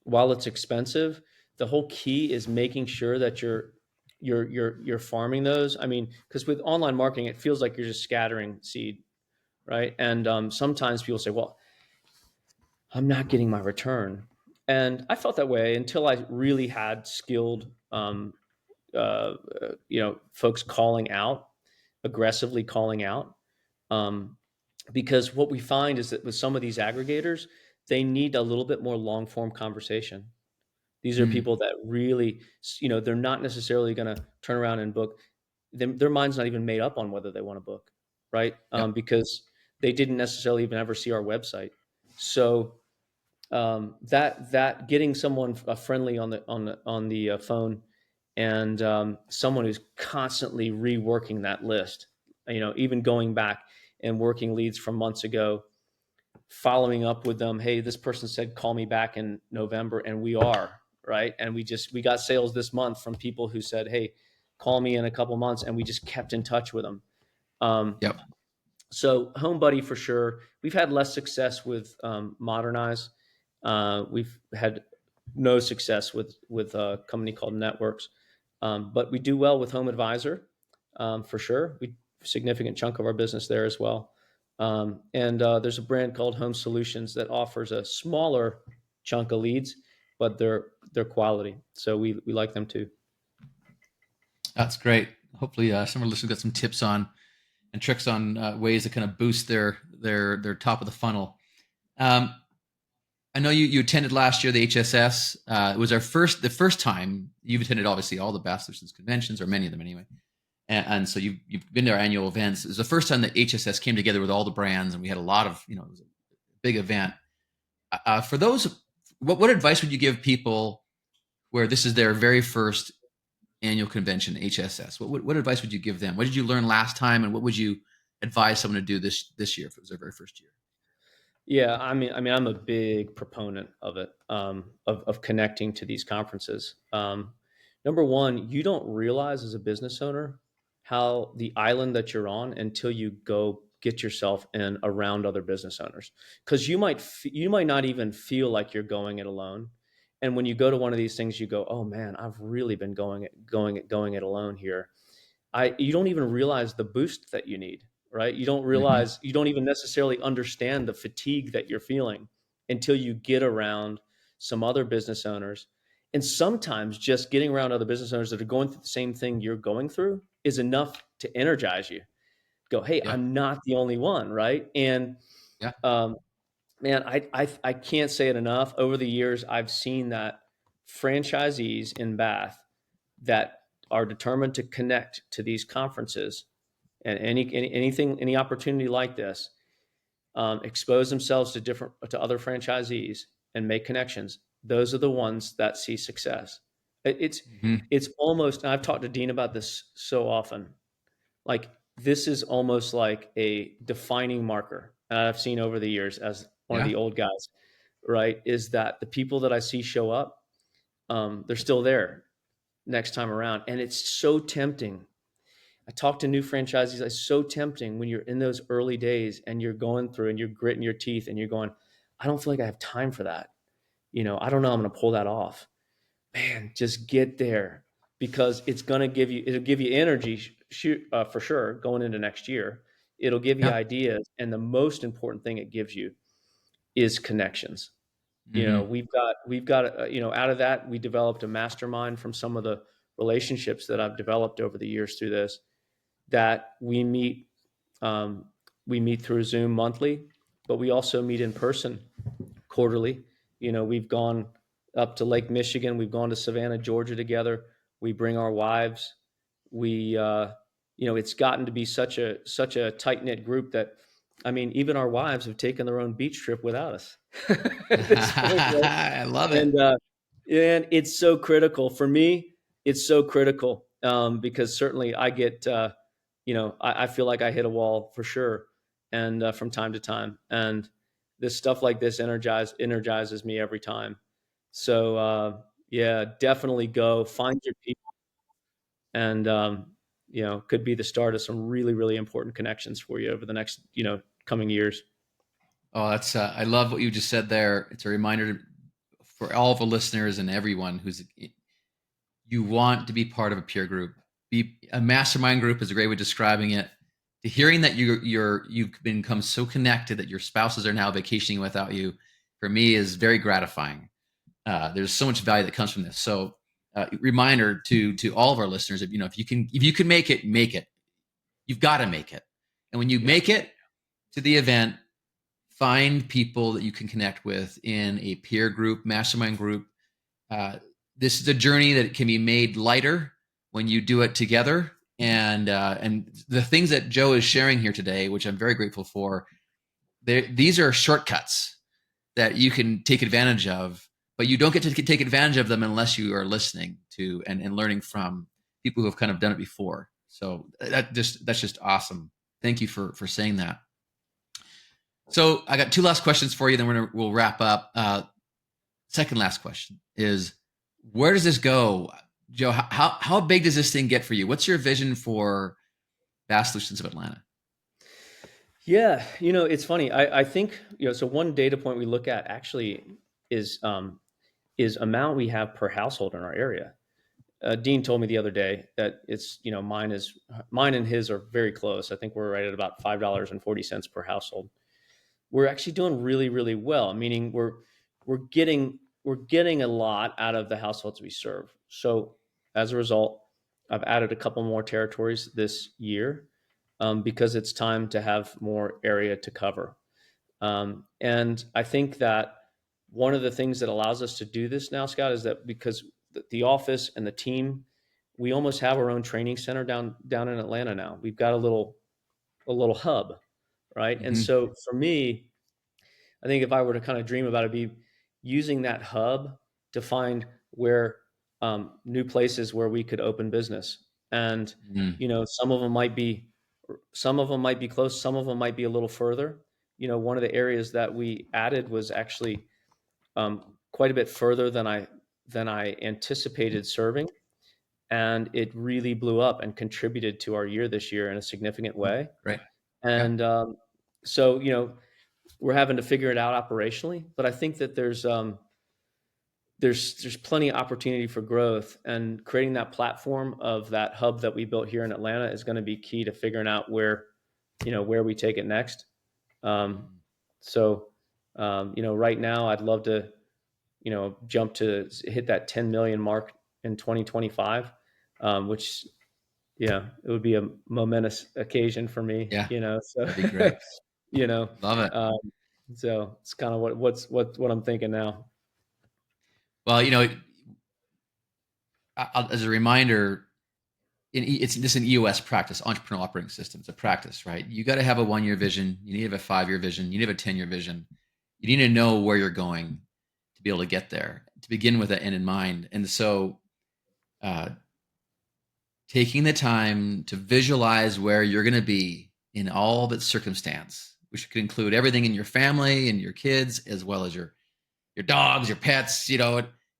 while it's expensive, the whole key is making sure that you're farming those. I mean, because with online marketing, it feels like you're just scattering seed, right? And sometimes people say, "Well, I'm not getting my return," and I felt that way until I really had skilled, folks calling out, aggressively calling out. Um, because what we find is that with some of these aggregators, they need a little bit more long form conversation. These are Mm, people that really, they're not necessarily going to turn around and book. Their mind's not even made up on whether they want to book, right? yeah, Because they didn't necessarily even ever see our website. So that getting someone friendly on the phone, and someone who's constantly reworking that list, even going back and working leads from months ago, following up with them. Hey, this person said call me back in November, and we are right. And we got sales this month from people who said, hey, call me in a couple months, and we just kept in touch with them. Um, yep. so Home Buddy for sure. We've had less success with Modernize. We've had no success with a company called Networks, but we do well with Home Advisor for sure. We significant chunk of our business there as well. And there's a brand called Home Solutions that offers a smaller chunk of leads, but they're quality. So we like them too. That's great. Hopefully, some of our listeners got some tips on and tricks on ways to kind of boost their top of the funnel. Um, I know you attended last year the HSS. It was the first time you've attended, obviously all the Bath Solutions conventions, or many of them anyway. And so you've been to our annual events. It was the first time that HSS came together with all the brands, and we had a lot of, it was a big event. For those, what advice would you give people where this is their very first annual convention, HSS? What advice would you give them? What did you learn last time, and what would you advise someone to do this year if it was their very first year? Yeah, I mean, I'm a big proponent of it, of connecting to these conferences. Number one, you don't realize as a business owner how the island that you're on until you go get yourself in around other business owners, because you might not even feel like you're going it alone. And when you go to one of these things, you go, "Oh man, I've really been going it alone here." You don't even realize the boost that you need, right? You don't Mm-hmm. realize, you don't even necessarily understand the fatigue that you're feeling until you get around some other business owners. And sometimes just getting around other business owners that are going through the same thing you're going through is enough to energize you. Go, hey, Yeah, I'm not the only one, right? And yeah, um, man, I can't say it enough. Over the years, I've seen that franchisees in Bath that are determined to connect to these conferences and any opportunity like this, expose themselves to other franchisees and make connections. Those are the ones that see success. It's mm-hmm. it's almost. And I've talked to Dean about this so often. Like, this is almost like a defining marker I've seen over the years as one of Yeah, the old guys. Right, is that the people that I see show up, they're still there next time around, and it's so tempting. I talk to new franchisees. It's so tempting when you're in those early days and you're going through and you're gritting your teeth and you're going, I don't feel like I have time for that. I don't know I'm going to pull that off. Man, just get there, because it'll give you energy, for sure, going into next year. It'll give you yeah, ideas. And the most important thing it gives you is connections. mm-hmm. We've got, out of that, we developed a mastermind from some of the relationships that I've developed over the years through this, that um, we meet through Zoom monthly, but we also meet in person quarterly. We've gone up to Lake Michigan, we've gone to Savannah, Georgia together. We bring our wives. It's gotten to be such a tight knit group that, I mean, even our wives have taken their own beach trip without us at this point, right? I love it. And it's so critical for me. It's so critical, because certainly I get, I feel like I hit a wall for sure, and from time to time, and this stuff like this energizes me every time. So yeah, definitely go find your people, and could be the start of some really really important connections for you over the next coming years. Oh, that's I love what you just said there. It's a reminder for all of the listeners and everyone you want to be part of a peer group. Be a mastermind group is a great way of describing it. To hearing that you've become so connected that your spouses are now vacationing without you, for me is very gratifying. There's so much value that comes from this. So, reminder to all of our listeners, if you can make it, make it. You've got to make it. And when you Yeah. make it, to the event, find people that you can connect with in a peer group, mastermind group. Uh, this is a journey that can be made lighter when you do it together. And the things that Joe is sharing here today, which I'm very grateful for, these are shortcuts that you can take advantage of, but you don't get to take advantage of them unless you are listening to and learning from people who have kind of done it before. So that's just awesome. Thank you for saying that. So I got two last questions for you, then we'll wrap up. Second last question is, where does this go, Joe? How big does this thing get for you? What's your vision for Bass Solutions of Atlanta? Yeah, it's funny. I think, so one data point we look at actually is amount we have per household in our area. Dean told me the other day that it's, mine and his are very close. I think we're right at about $5.40 per household. We're actually doing really, really well, meaning we're getting a lot out of the households we serve. So as a result, I've added a couple more territories this year, because it's time to have more area to cover. And I think that one of the things that allows us to do this now, Scott, is that because the office and the team, we almost have our own training center down in Atlanta now. We've got a little hub, right? And Mm-hmm. so for me, I think if I were to kind of dream about it, be using that hub to find where new places where we could open business. And Mm-hmm. some of them might be close, some of them might be a little further. One of the areas that we added was actually quite a bit further than I anticipated serving, and it really blew up and contributed to our year this year in a significant way. Right. Yeah. And so we're having to figure it out operationally, but I think that there's plenty of opportunity for growth, and creating that platform of that hub that we built here in Atlanta is going to be key to figuring out where we take it next. Um, so, right now I'd love to, jump to hit that 10 million mark in 2025, which, it would be a momentous occasion for me, Yeah. so, That'd be great. you know, Love it. um, so it's kind of what I'm thinking now. Well, as a reminder, it's this an EOS practice, entrepreneurial operating system. It's a practice, right? You got to have a 1-year vision. You need to have a 5-year vision. You need to have a 10-year vision. You need to know where you're going to be able to get there, to begin with that end in mind. And so, uh, taking the time to visualize where you're going to be in all of its circumstance, which could include everything in your family and your kids, as well as your dogs, your pets,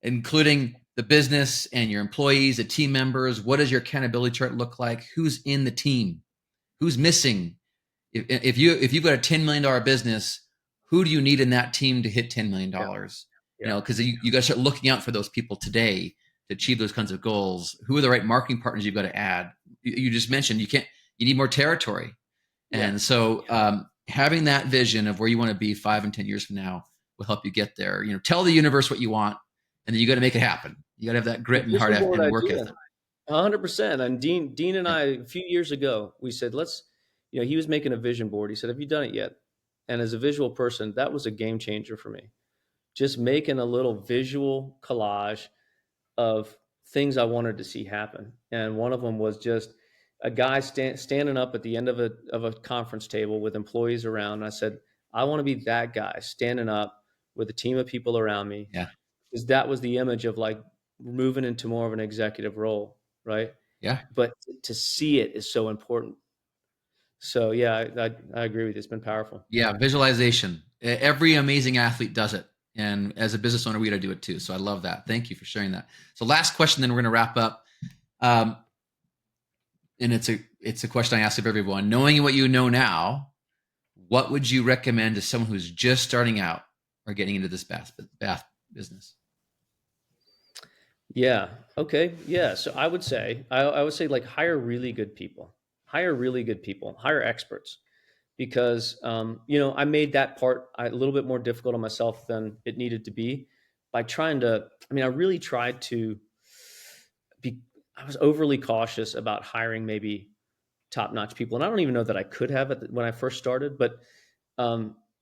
including the business and your employees, the team members. What does your accountability chart look like? Who's in the team? Who's missing? If you've got a $10 million business, who do you need in that team to hit $10 million? Yeah. Because you got to start looking out for those people today to achieve those kinds of goals. Who are the right marketing partners you've got to add? You just mentioned you need more territory. Yeah. And so having that vision of where you want to be 5 and 10 years from now will help you get there. Tell the universe what you want, and then you got to make it happen. You got to have that grit and heart and work ethic. 100%. And Dean and I, a few years ago, we said, he was making a vision board. He said, have you done it yet? And as a visual person, that was a game changer for me. Just making a little visual collage of things I wanted to see happen. And one of them was just a guy standing up at the end of a conference table with employees around. And I said, I want to be that guy standing up with a team of people around me. Yeah. Because that was the image of like moving into more of an executive role. Right. Yeah. But to see it is so important. So yeah, I agree with you. It's been powerful. Yeah. Visualization. Every amazing athlete does it. And as a business owner, we got to do it too. So I love that. Thank you for sharing that. So last question, then we're going to wrap up. And it's a question I ask of everyone. Knowing what you know now, what would you recommend to someone who's just starting out or getting into this bath business? Yeah. Okay. Yeah. So I would say, like hire really good people, hire experts, because, I made that part a little bit more difficult on myself than it needed to be by I really tried to I was overly cautious about hiring maybe top-notch people. And I don't even know that I could have when I first started, but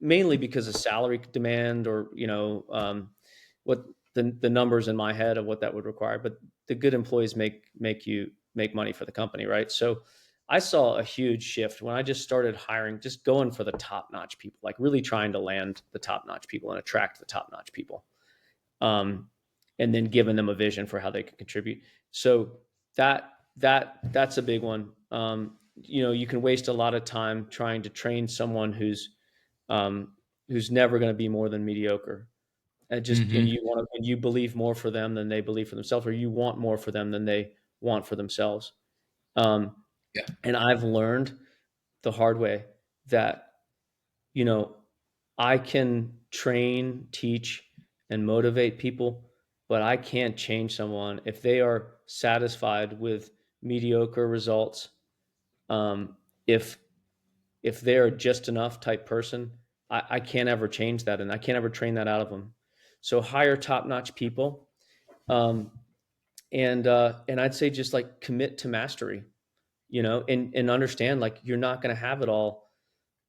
mainly because of salary demand, or what the numbers in my head of what that would require. But the good employees make money for the company, right? So I saw a huge shift when I just started hiring, just going for the top notch people, like really trying to land the top notch people and attract the top notch people, um, and then giving them a vision for how they can contribute. So that's a big one. You can waste a lot of time trying to train someone who's never going to be more than mediocre. And Hmm. you believe more for them than they believe for themselves, or you want more for them than they want for themselves. Um, Yeah. and I've learned the hard way that you know I can train, teach, and motivate people, but I can't change someone if they are satisfied with mediocre results. Um, if they're just enough type person, I can't ever change that, and I can't ever train that out of them. So hire top notch people, um, and I'd say just like commit to mastery, and understand like you're not going to have it all,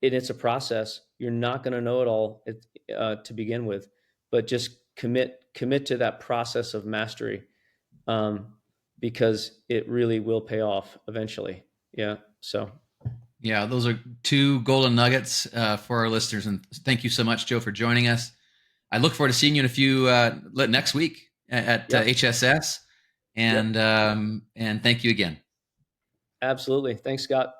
and it's a process. You're not going to know it all to begin with, but just commit to that process of mastery, um, because it really will pay off eventually. Yeah. So Yeah, those are two golden nuggets for our listeners. And thank you so much, Joe, for joining us. I look forward to seeing you in a few next week at yeah, HSS. yep, And thank you again. absolutely. Thanks, Scott.